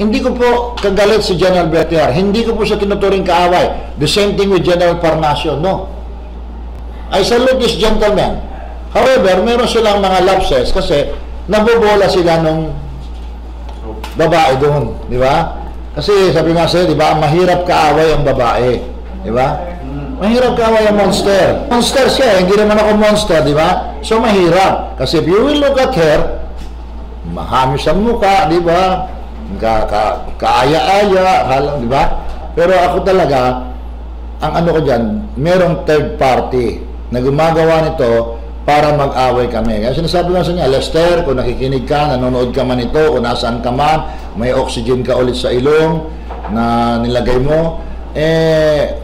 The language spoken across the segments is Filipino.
Hindi ko po kagalit si General Bertiar. Hindi ko po siya tinuturing kaaway. The same thing with General Parnacio. No. I salute this gentleman. However, meron silang mga lapses kasi nabobola sila nung babae doon. Di ba? Kasi sabi nga sa'yo, di ba, mahirap kaaway ang babae. Di ba? Mahirap kaaway ang monster. Monster siya, hindi naman ako monster, di ba? So mahirap. Kasi if you will look at her, mahamis ang mukha, di ba? Kaaya-aya, halang, di ba? Pero ako talaga, ang ano ko dyan, merong third party na gumagawa nito para mag-away kami. Kaya sinasabi ko sa niya, Lester, kung nakikinig ka, nanonood ka man ito, kung nasaan ka man, may oxygen ka ulit sa ilong na nilagay mo,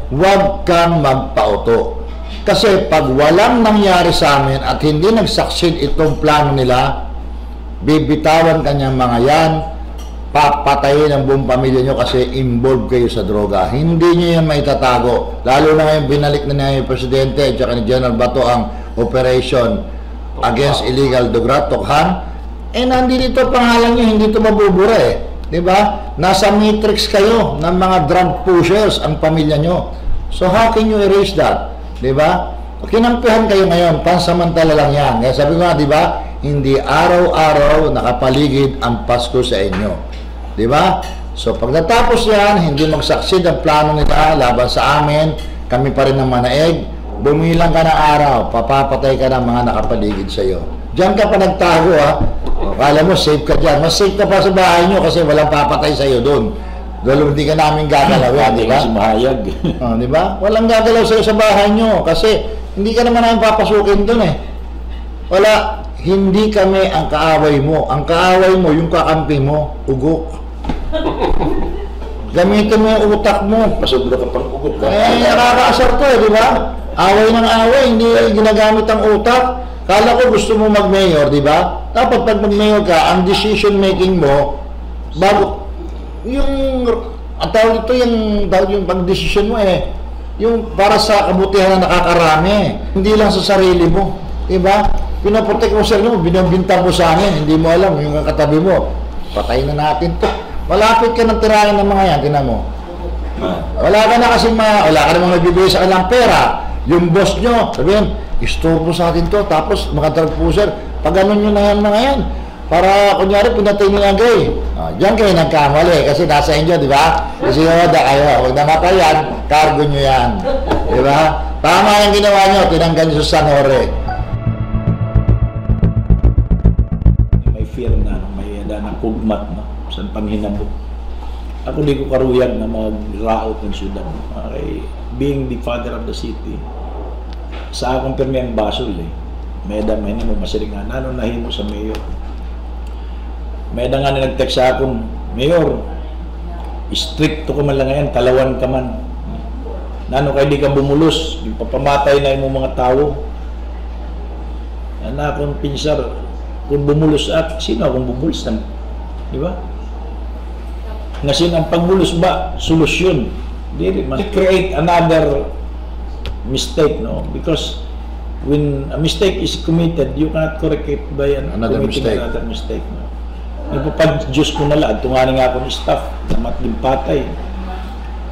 huwag kang magpauto. Kasi pag walang nangyari sa amin at hindi nag-succeed itong plano nila, bibitawan kanyang mga yan, papatayin ang buong pamilya nyo kasi involved kayo sa droga. Hindi nyo yan maitatago. Lalo na ngayon binalik na niya yung Presidente at saka ni General Bato ang Operation Against Illegal Drug Tokhan. Nandito pangalan nyo, hindi ito mabubura eh. Diba? Nasa matrix kayo ng mga drug pushers ang pamilya nyo. So how can you erase that? Diba? Kinampihan kayo ngayon, pansamantala lang yan. Kaya sabi ko nga, diba? Hindi araw-araw nakapaligid ang Pasko sa inyo. Diba? So pag natapos yan, hindi mag-succeed ang plano nila laban sa amin, kami pa rin ang manaig, bumilang ka ng araw, papapatay ka ng mga nakapaligid sa iyo. Diyan ka pa nagtago ha. Kala mo safe ka dyan. Mas safe ka pa sa bahay nyo kasi walang papatay sa iyo doon. Doon hindi ka namin gagalaw yan, di ba? Mahayag. Di ba? Walang gagalaw sa iyo sa bahay nyo kasi hindi ka naman namin papasukin doon eh. Wala. Hindi kami ang kaaway mo. Ang kaaway mo, yung kakampi mo, ugok. Gamitin mo yung utak mo. Masubra ka pang ugot ka. Nakakaasar to eh, di ba? Away ng away, hindi ginagamit ang utak. Kala ko gusto mo mag-mayor, di ba? Dapat pag mag-mayor ka, ang decision making mo, bago, yung, ang tawag ito, yung pag-decision mo eh, yung para sa kabutihan na nakakarami, hindi lang sa sarili mo, di ba? Pinoprotect mo sa sarili mo, binibintang mo sa amin, hindi mo alam, yung katabi mo, patayin na natin to. Malapit ka ng tirahin ng mga yan, tinan mo. Wala ka na kasi wala ka namang nagbibigay sa kanilang pera. Yung boss nyo, sabihin, istorbo sa atin to, tapos mga drug pusher, pag ganun nyo na yan mga yan, para kunyari pinatay nyo yung gay. Diyan kayo nagkamali, kasi nasa inyo, di ba? Kasi yoda kayo, huwag namatay yan, cargo nyo yan. Di ba? Tama yung ginawa nyo, tinanggal nyo sa San Jorge. May fear na, may na kugmat na, sa panghinabok. Ako di ko karuyag na mag-raot ng syudad. Okay. Being the father of the city, sa akong pirmi ang basol eh. Meda, may mo masiringan. Ano nahimo sa mayor? Meda nga na nag-text sa akong, Mayor, stricto ka man lang ngayon, talawan ka man. Nano kay di ka bumulos, di papamatay na yung mga tao. Ano akong pinsar, kung bumulos at sino akong bumulos? Di ba? Ngasin ang pagbulos ba, solusyon. Dili man create another mistake, no? Because when a mistake is committed, you cannot correct it by Another mistake. Another mistake, no? Nagpapag-Diyos ko na lang, tunganin nga akong staff, namat din patay.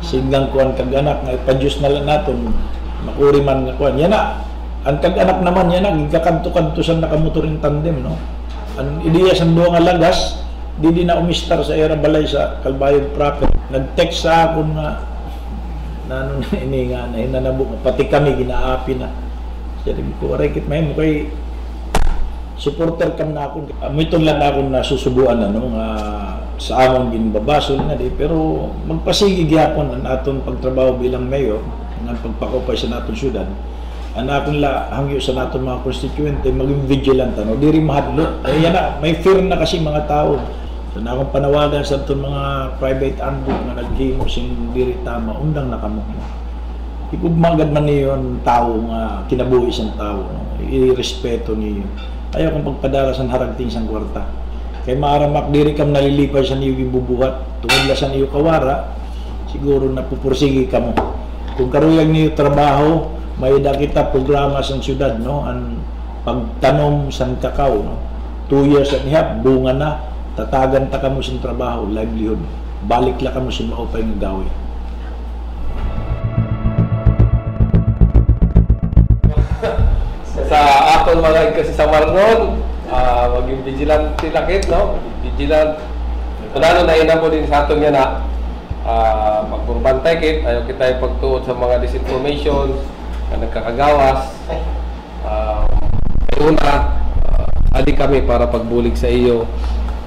Singgang kuhan kag-anak, nagpa-Diyos na lang natin, makuri man nga kuhan. Yan na, ang kag-anak naman, yan na, gikakanto-kanto sa nakamotoring tandem, no? Ang ideya sa duwa nga lagas, di na umistar sa era balay sa Calbayog proper. Nag-text sa ako na ano na ininga na hinanabok, pati kami ginaapi na. Sabi ko, arekit may mo kay supporter kam na ako. Mitong lang ako na susubuan na no, sa among ginbabasol na di, pero magpasigig yapon ang aton pagtrabaho bilang mayor ng pagpakupay sa naton syudad. Ang akong hangyo sa naton mga constituente maging vigilant no, diri mahadlok. Yan na, may fear na kasi mga tao. So na akong panawagan sa aton mga private handbook na naghimo sing diri tama undang na kamo. Ikugmagad man niyon tao nga kinabuhi sang tao, no? Irespeto niyo. Ayaw kong pagpadala sa haragting sang kwarta. Kay maaramak diri kam nalilipay sa niyo gibubuhat, tungod la sa niyo kawara, siguro napupursigi kamo. Kung karuyag niyo trabaho, may kita programa sa syudad, no? Ang pagtanom sang kakao, no? 2 years at half bunga na, tatagan ta kamo sa trabaho, livelihood, balik la kamo sa maupay nga gawi. Sa aton mga kasi sa Marnon, maging vigilante lakit, no? Vigilant. Tunano na inamo din sa aton nga na magburbantay kit, ayaw kita pagtuot sa mga disinformation na nagkakagawas. Una, ali kami para pagbulig sa iyo,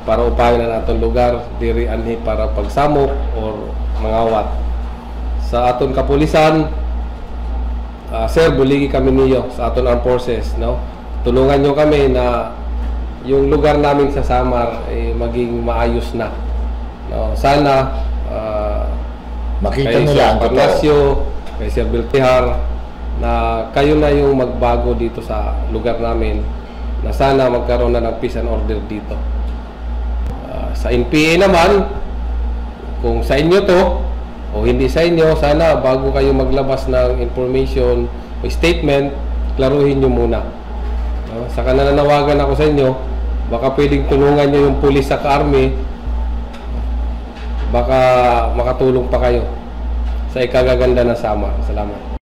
para upayan na naton lugar, diri anhi para pagsamok or mangawat. Sa aton kapulisan, sir, buligi kami niyo sa aton armed forces, no? Tulungan nyo kami na yung lugar namin sa Samar maging maayos na. No? Sana Makita kay nila Sir ang totoo. Parnasio, kay Sir Biltihar, na kayo na yung magbago dito sa lugar namin, na sana magkaroon na ng peace and order dito. Sa NPA naman, kung sa inyo to o hindi sa inyo, sana bago kayo maglabas ng information o statement, klaruhin nyo muna. Saka nananawagan ako sa inyo, baka pwedeng tulungan nyo yung pulis sa army, baka makatulong pa kayo sa ikagaganda ng Samar. Salamat.